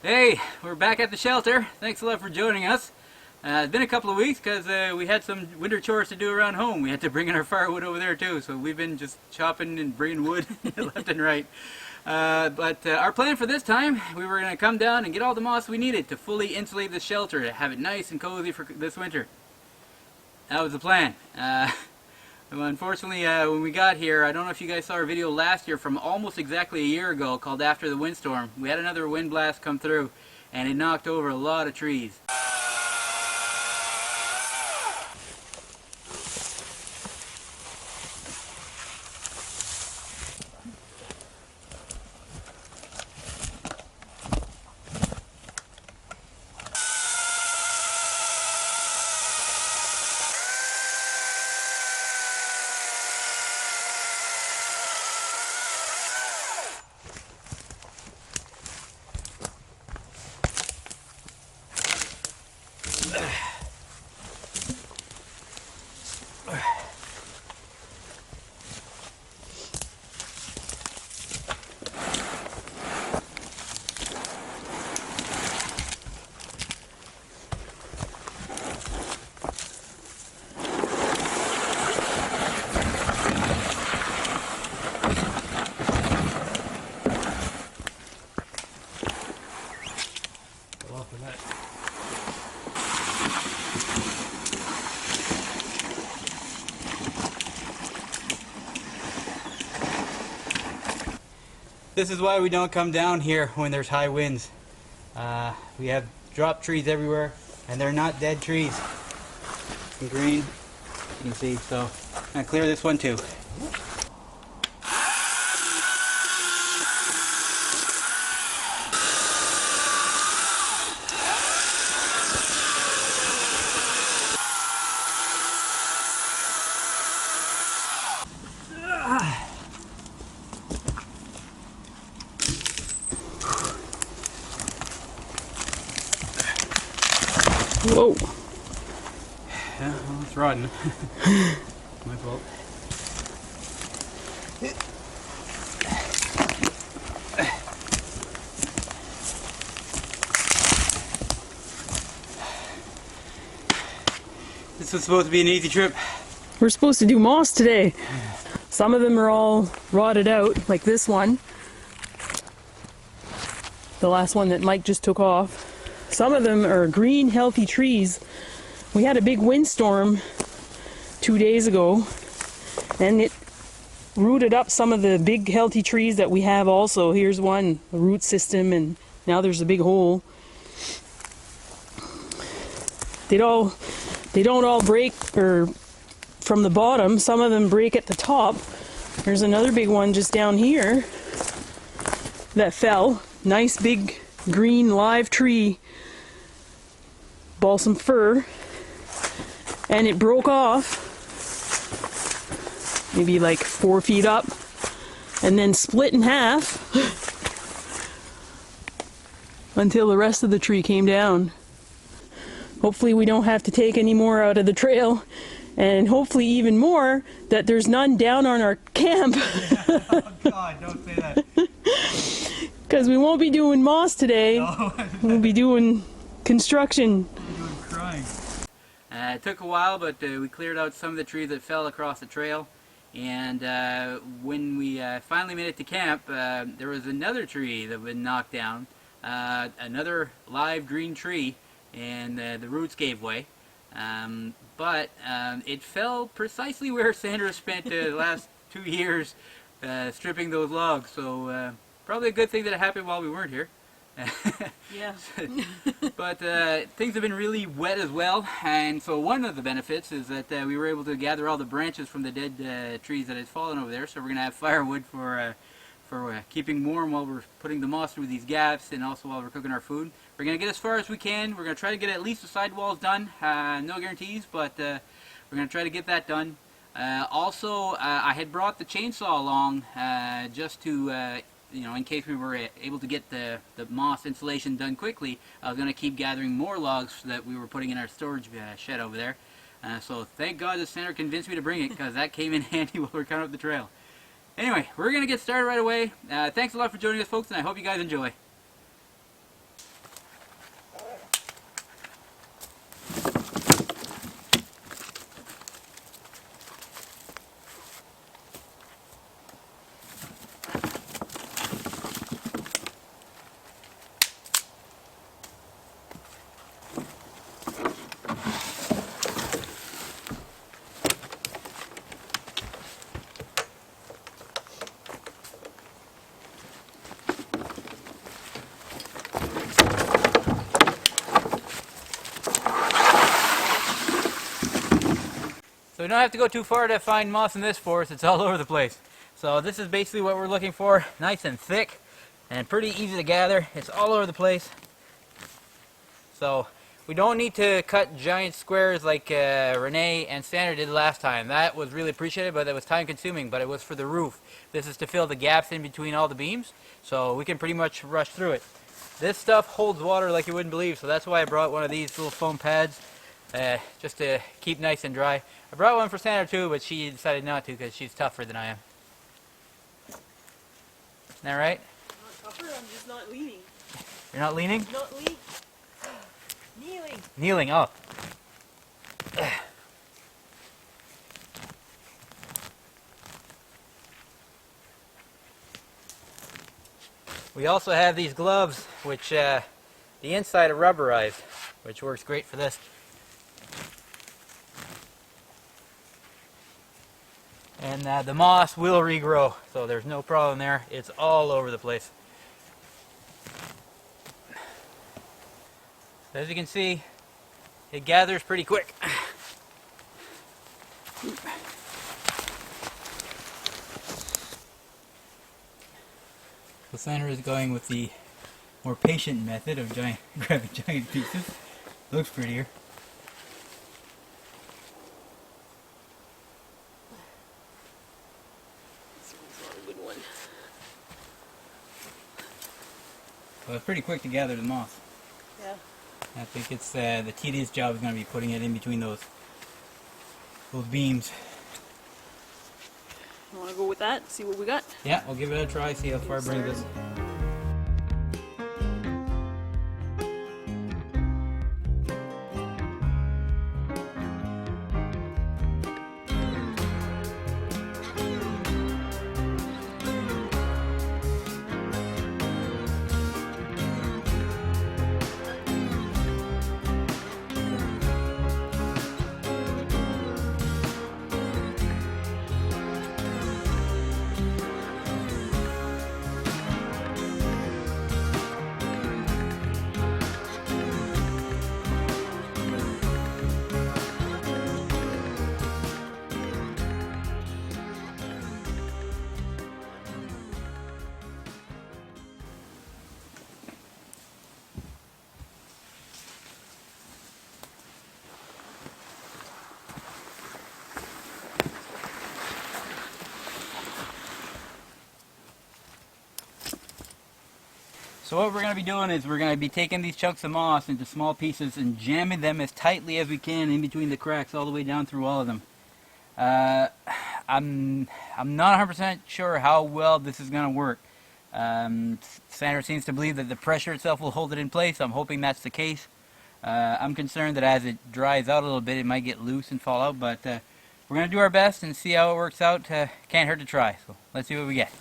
Hey, we're back at the shelter. Thanks a lot for joining us. It's been a couple of weeks because we had some winter chores to do around home. We had to bring in our firewood over there too, so we've been just chopping and bringing wood left and right. But our plan for this time, we were going to come down and get all the moss we needed to fully insulate the shelter, to have it nice and cozy for this winter. That was the plan. Well, unfortunately, when we got here, I don't know if you guys saw our video last year from almost exactly a year ago called After the Windstorm. We had another wind blast come through and it knocked over a lot of trees. This is why we don't come down here when there's high winds. We have drop trees everywhere, and they're not dead trees. Some green, you can see. So I'm gonna clear this one too. Whoa! Yeah, well, it's rotten. My fault. This was supposed to be an easy trip. We're supposed to do moss today. Some of them are all rotted out, like this one. The last one that Mike just took off. Some of them are green, healthy trees. We had a big windstorm 2 days ago, and it rooted up some of the big, healthy trees that we have also. Here's one, the root system, and now there's a big hole. They don't all break or from the bottom. Some of them break at the top. There's another big one just down here that fell. Nice big green live tree, balsam fir, and it broke off maybe like 4 feet up and then split in half until the rest of the tree came down. Hopefully we don't have to take any more out of the trail, and hopefully even more that there's none down on our camp. Oh God, don't say that. Because we won't be doing moss today. No. We'll be doing construction. We're doing crying. It took a while, but we cleared out some of the trees that fell across the trail. And when we finally made it to camp, there was another tree that had been knocked down. Another live green tree, and the roots gave way. But it fell precisely where Sandra spent the last 2 years stripping those logs. So probably a good thing that it happened while we weren't here. Yeah. But things have been really wet as well, and so one of the benefits is that we were able to gather all the branches from the dead trees that had fallen over there. So we're going to have firewood for keeping warm while we're putting the moss through these gaps, and also while we're cooking our food. We're going to get as far as we can. We're going to try to get at least the sidewalls done. No guarantees, but we're going to try to get that done. Also, I had brought the chainsaw along just to you know, in case we were able to get the moss insulation done quickly. I was going to keep gathering more logs that we were putting in our storage shed over there. So thank God the center convinced me to bring it, because that came in handy while we were coming up the trail. Anyway, we're going to get started right away. Thanks a lot for joining us, folks, and I hope you guys enjoy. we don't have to go too far to find moss in this forest. It's all over the place. So this is basically what we're looking for. Nice and thick and pretty easy to gather. It's all over the place. So we don't need to cut giant squares like Renee and Sandra did last time. That was really appreciated, but that was time consuming, but it was for the roof. This is to fill the gaps in between all the beams, so we can pretty much rush through it. This stuff holds water like you wouldn't believe, so that's why I brought one of these little foam pads, just to keep nice and dry. I brought one for Sandra too, but she decided not to because she's tougher than I am. Isn't that right? I'm not tougher, I'm just not leaning. You're not leaning? Not leaning. Kneeling. Kneeling, oh. We also have these gloves, which the inside are rubberized, which works great for this. And the moss will regrow, so there's no problem there. It's all over the place. As you can see, it gathers pretty quick. So Sandra is going with the more patient method of grabbing giant pieces. Looks prettier. This one's not a good one. Well, it's pretty quick to gather the moss. Yeah. I think it's the tedious job is going to be putting it in between those beams. You want to go with that? See what we got? Yeah, we'll give it a try, see how far it brings us. So what we're going to be doing is we're going to be taking these chunks of moss into small pieces and jamming them as tightly as we can in between the cracks all the way down through all of them. I'm not 100% sure how well this is going to work. Sandra seems to believe that the pressure itself will hold it in place. I'm hoping that's the case. I'm concerned that as it dries out a little bit it might get loose and fall out, but we're going to do our best and see how it works out. Can't hurt to try, so let's see what we get.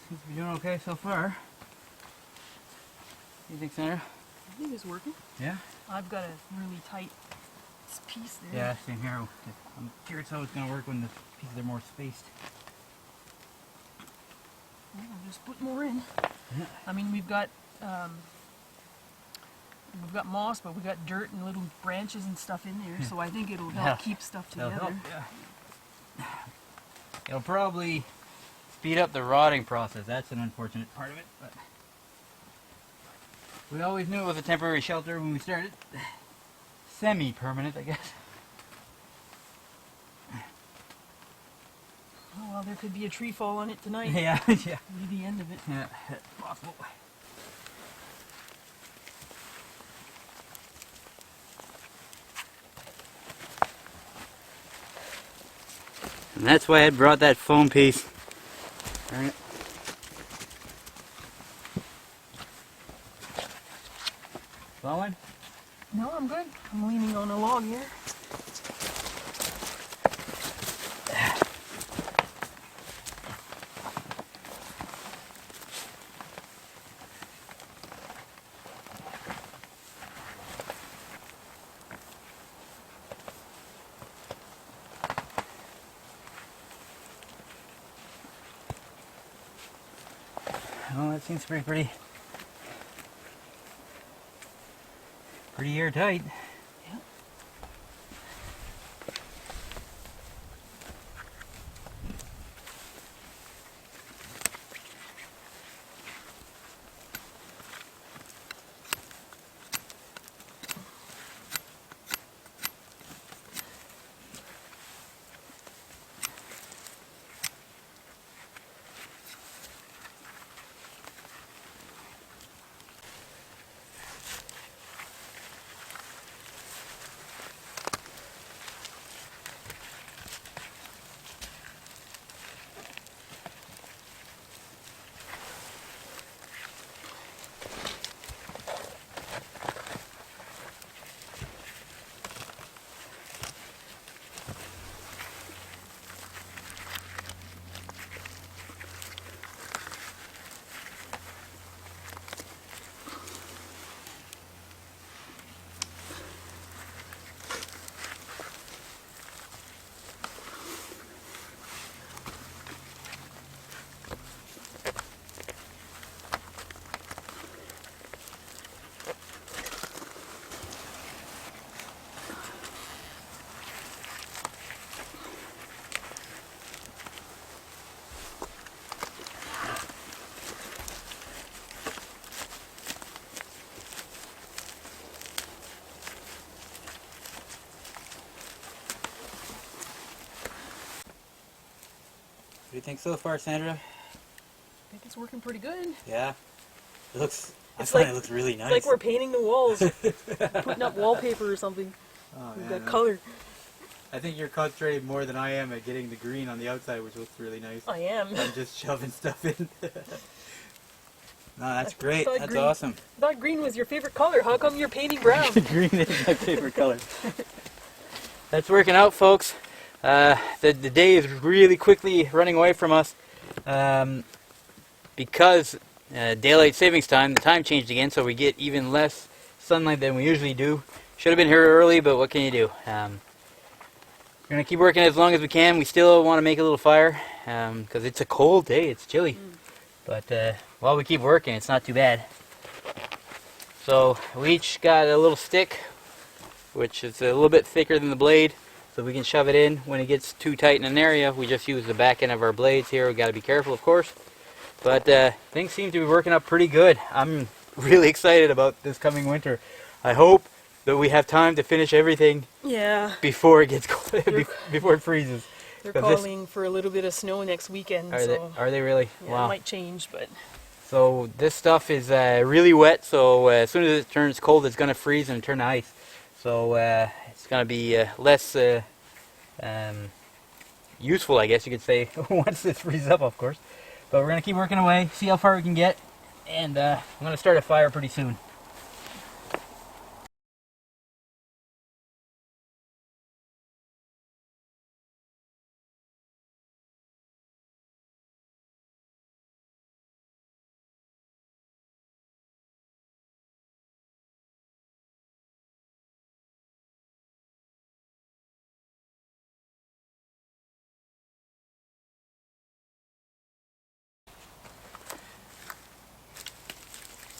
Seems to be doing okay so far. What do you think, Sandra? I think it's working. Yeah? I've got a really tight piece there. Yeah, same here. I'm curious how it's going to work when the pieces are more spaced. Well, I'll just put more in. Yeah. I mean, we've got moss, but we've got dirt and little branches and stuff in there, so I think it'll help keep stuff That'll together. help, yeah. It'll probably speed up the rotting process. That's an unfortunate part of it, but we always knew it was a temporary shelter when we started. Semi-permanent, I guess. Oh well, there could be a tree fall on it tonight. Yeah, yeah. That'll be the end of it. Yeah, that's possible. And that's why I had brought that foam piece. Turn it. Flowing? No, I'm good. I'm leaning on a log here. Well, that seems to be pretty airtight. Yeah. What do you think so far, Sandra? I think it's working pretty good. Yeah, it looks. I It's find like- it looks really nice. It's like we're painting the walls, putting up wallpaper or something. Oh, We've man, got color. I think you're concentrating more than I am at getting the green on the outside, which looks really nice. I am. I'm just shoving stuff in. No, that's great. thought That's green- awesome. I thought green was your favorite color. How come you're painting brown? Green is my favorite color. That's working out, folks. The day is really quickly running away from us because daylight savings time, the time changed again, so we get even less sunlight than we usually do. Should have been here early, but what can you do? We're going to keep working as long as we can. We still want to make a little fire because it's a cold day. It's chilly. But while we keep working, it's not too bad. So we each got a little stick, which is a little bit thicker than the blade, so we can shove it in. When it gets too tight in an area, we just use the back end of our blades here. We got to be careful, of course. But things seem to be working out pretty good. I'm really excited about this coming winter. I hope that we have time to finish everything Yeah. before it gets cold, before it freezes. They're 'Cause this- calling for a little bit of snow next weekend. Are they really? Yeah, Wow. it might change, but So this stuff is really wet, so as soon as it turns cold, it's going to freeze and turn to ice. So it's going to be less useful, I guess you could say, once this freezes up, of course. But we're going to keep working away, see how far we can get, and I'm going to start a fire pretty soon.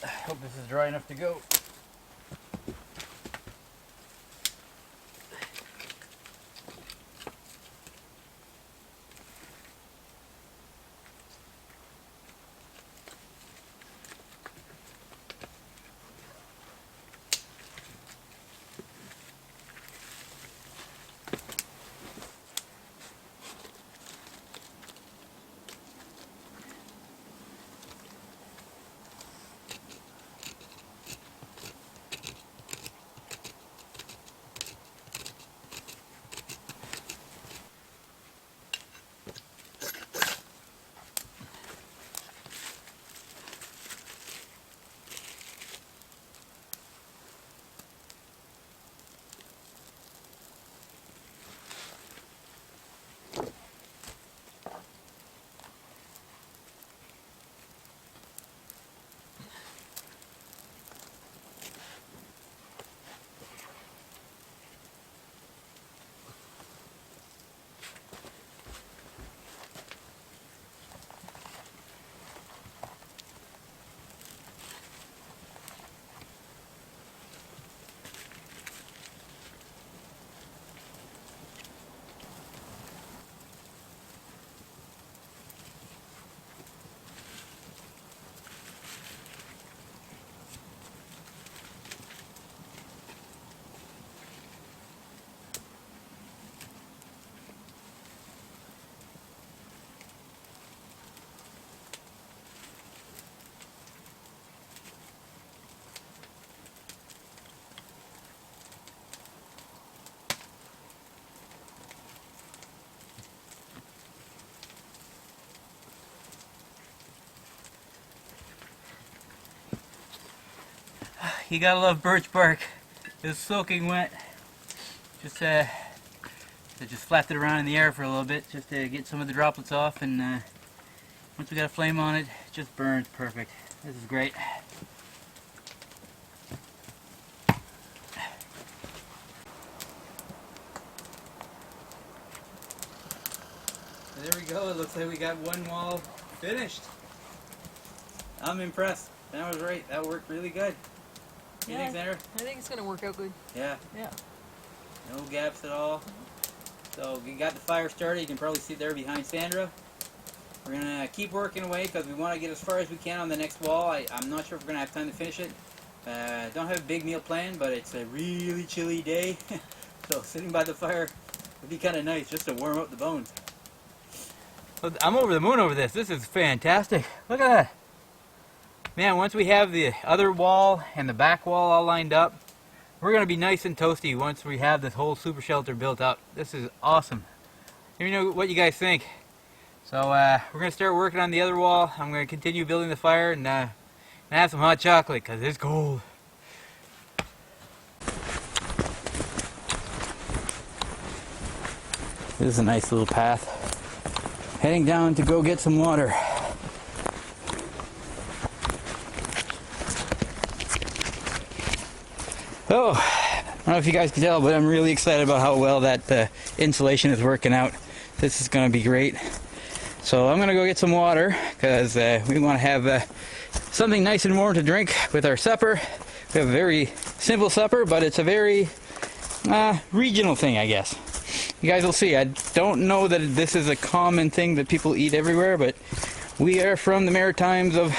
I hope this is dry enough to go. You gotta love birch bark. It's soaking wet. Just I just flapped it around in the air for a little bit just to get some of the droplets off, and once we got a flame on it, it just burns perfect. This is great. There we go. It looks like we got one wall finished. I'm impressed. That was right. That worked really good. You think, Sandra? I think it's going to work out good. Yeah. Yeah. No gaps at all. So we got the fire started. You can probably see there behind Sandra. We're going to keep working away because we want to get as far as we can on the next wall. I'm not sure if we're going to have time to finish it. Don't have a big meal planned, but it's a really chilly day. So sitting by the fire would be kind of nice just to warm up the bones. I'm over the moon over this. This is fantastic. Look at that. Man, once we have the other wall and the back wall all lined up, we're going to be nice and toasty once we have this whole super shelter built up. This is awesome. Let me know what you guys think. So we're going to start working on the other wall. I'm going to continue building the fire and have some hot chocolate because it's cold. This is a nice little path. Heading down to go get some water. Oh, I don't know if you guys can tell, but I'm really excited about how well that insulation is working out. This is going to be great. So I'm going to go get some water because we want to have something nice and warm to drink with our supper. We have a very simple supper, but it's a very regional thing, I guess. You guys will see. I don't know that this is a common thing that people eat everywhere, but we are from the Maritimes of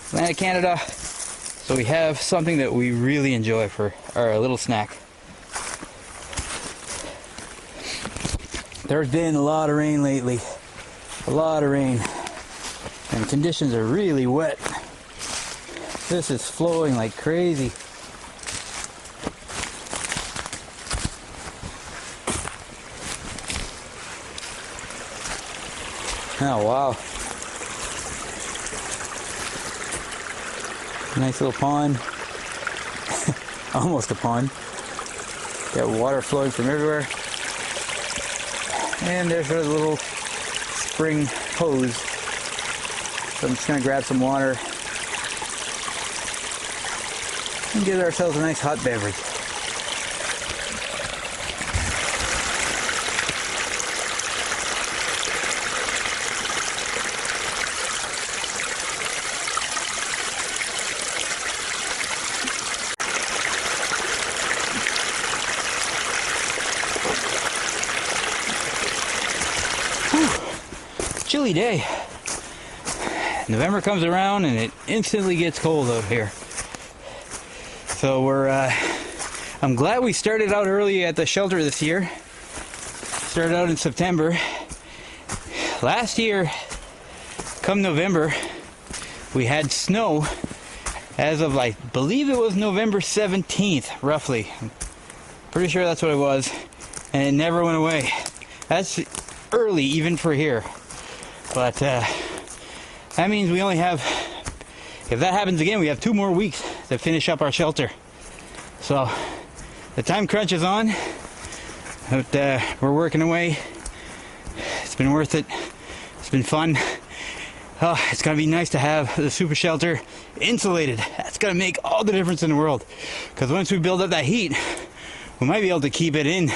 Atlantic Canada. So we have something that we really enjoy for our little snack. There's been a lot of rain lately. A lot of rain. And conditions are really wet. This is flowing like crazy. Oh wow. Nice little pond. Almost a pond. Got water flowing from everywhere. And there's a little spring hose. So I'm just going to grab some water and get ourselves a nice hot beverage. Chilly day. November comes around and it instantly gets cold out here. So I'm glad we started out early at the shelter this year. Started out in September. Last year, come November, we had snow as of, I believe it was November 17th, roughly. Pretty sure that's what it was. And it never went away. That's early even for here. But that means we only have, if that happens again, we have 2 more weeks to finish up our shelter. So the time crunch is on, but we're working away. It's been worth it. It's been fun. Oh, it's gonna be nice to have the super shelter insulated. That's gonna make all the difference in the world. Because once we build up that heat, we might be able to keep it in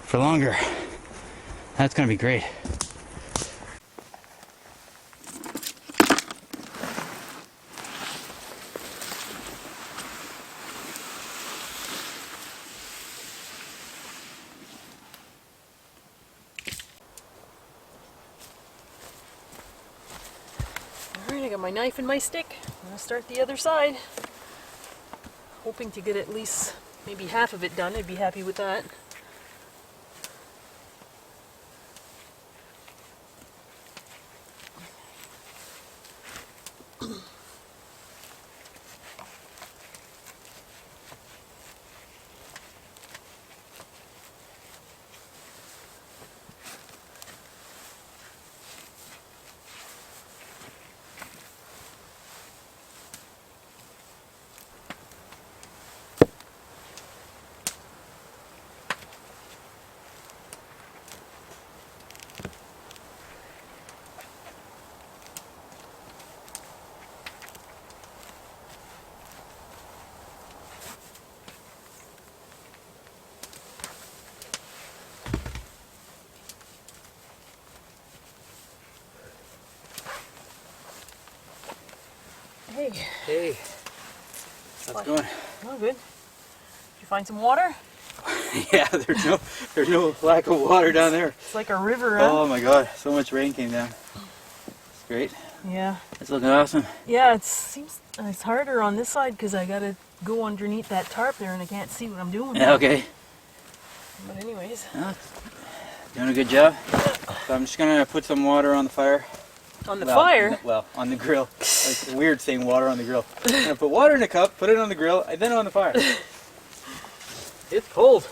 for longer. That's gonna be great. Alright, I got my knife and my stick. I'm gonna start the other side. Hoping to get at least maybe half of it done. I'd be happy with that. Craig. Hey. How's it going? Oh, good. Did you find some water? Yeah, there's no lack of water down there. It's like a river, huh? Oh my god, so much rain came down. It's great. Yeah. It's looking awesome. Yeah, it seems it's harder on this side because I gotta go underneath that tarp there and I can't see what I'm doing. Yeah, okay. But anyways. Doing a good job. So I'm just gonna put some water on the fire. On the fire? Well, on the grill. It's weird saying water on the grill. I'm gonna put water in a cup, put it on the grill, and then on the fire. It's cold.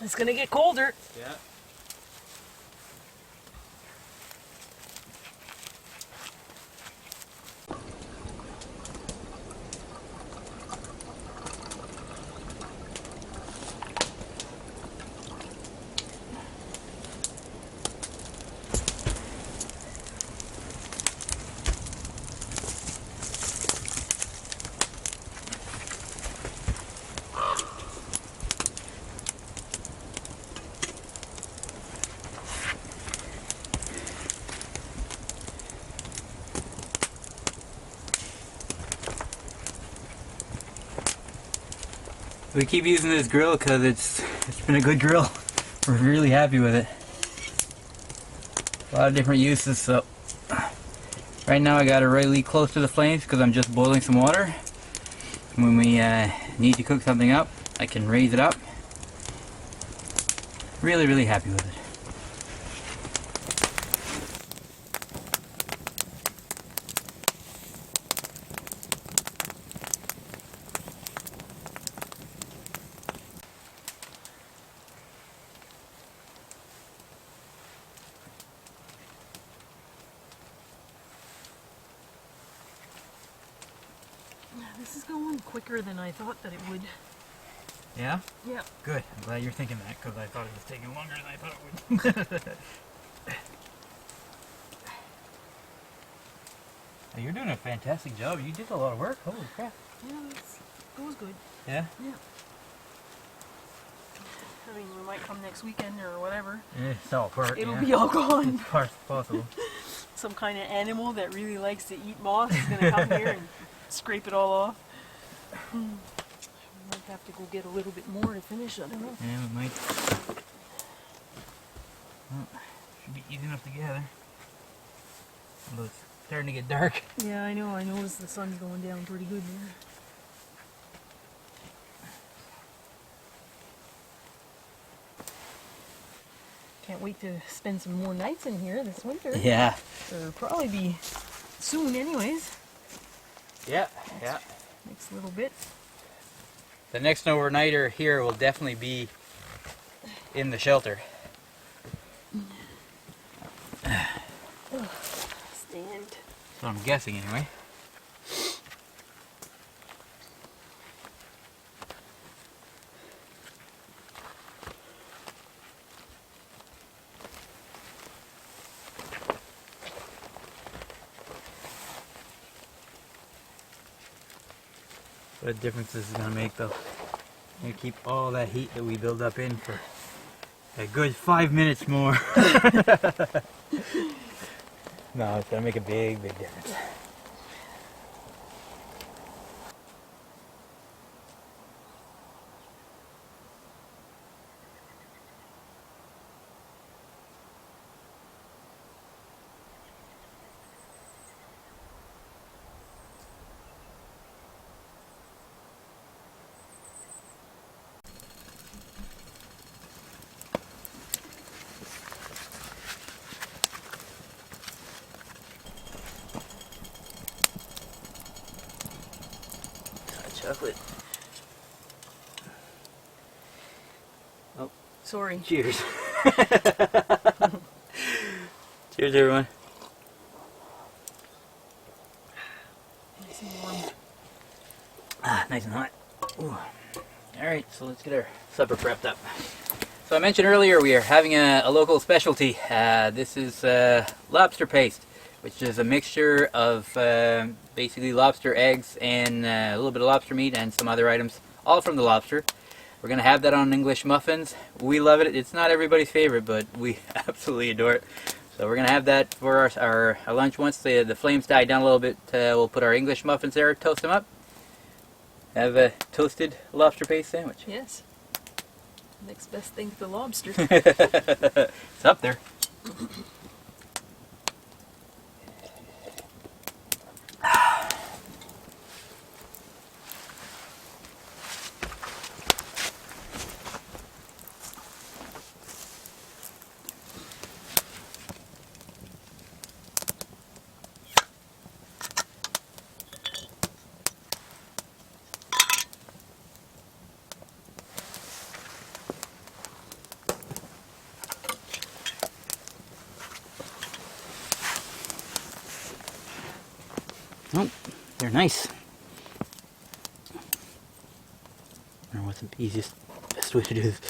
It's gonna get colder. Yeah. We keep using this grill because it's been a good grill. We're really happy with it. A lot of different uses. So right now I got it really close to the flames because I'm just boiling some water. When we need to cook something up, I can raise it up. Really happy with it. This is going quicker than I thought that it would. Yeah? Yeah. Good. I'm glad you're thinking that because I thought it was taking longer than I thought it would. You're doing a fantastic job. You did a lot of work. Holy crap. Yeah, it goes good. Yeah? Yeah. I mean, we might come next weekend or whatever. It's all part. It'll be all gone. Part possible. Some kind of animal that really likes to eat moss is going to come here and scrape it all off. Might have to go get a little bit more to finish, I don't know. Yeah, we might. Well, should be easy enough to gather. Although it's starting to get dark. Yeah, I know. I noticed the sun's going down pretty good there. Can't wait to spend some more nights in here this winter. Yeah. It'll probably be soon anyways. Yeah. Next little bit. The next overnighter here will definitely be in the shelter. Stand. So I'm guessing anyway. What difference this is going to make though. You keep all that heat that we build up in for a good 5 minutes more. No, it's going to make a big difference. Chocolate. Oh, sorry. Cheers. Cheers, everyone. Nice and warm. Nice and hot. Ooh. All right, so let's get our supper prepped up. So I mentioned earlier we are having a local specialty. This is lobster paste, which is a mixture of basically lobster eggs and a little bit of lobster meat and some other items, all from the lobster. We're going to have that on English muffins. We love it. It's not everybody's favorite, but we absolutely adore it. So we're gonna have that for our lunch. Once the flames die down a little bit, we'll put our English muffins there, toast them up. Have a toasted lobster paste sandwich. Yes. Next best thing to the lobster. It's up there. Oh, they're nice. I don't know what's the easiest, best way to do this.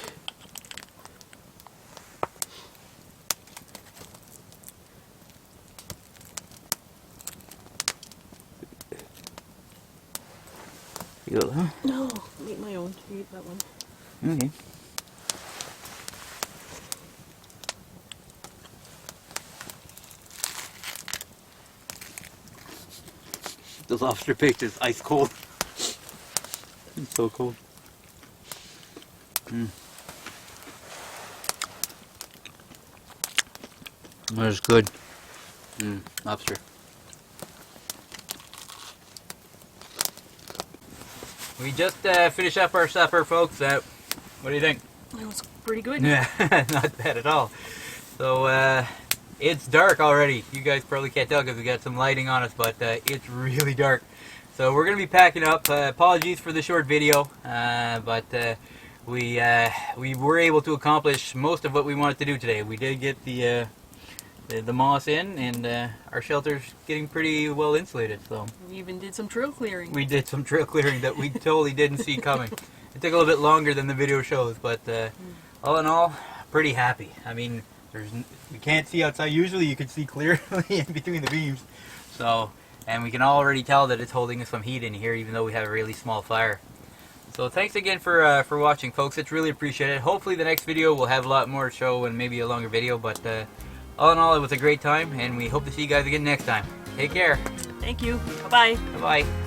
You go, huh? No, make my own. You eat that one. Okay. The lobster paste is ice cold. It's so cold. That's good. Lobster. We just finished up our supper, folks. What do you think? That was pretty good. Yeah, not bad at all. So, it's dark already. You guys probably can't tell because we got some lighting on us, but it's really dark. So we're going to be packing up. Apologies for the short video, but we were able to accomplish most of what we wanted to do today. We did get the moss in, and our shelter's getting pretty well insulated. So We even did some trail clearing. we did some trail clearing that we totally didn't see coming. It took a little bit longer than the video shows, but all in all, pretty happy. I mean, we can't see outside. Usually you can see clearly in between the beams. So, and we can already tell that it's holding some heat in here, even though we have a really small fire. So thanks again for watching, folks. It's really appreciated. Hopefully the next video will have a lot more to show and maybe a longer video, but all in all, it was a great time, and we hope to see you guys again next time. Take care. Thank you. Bye-bye. Bye-bye.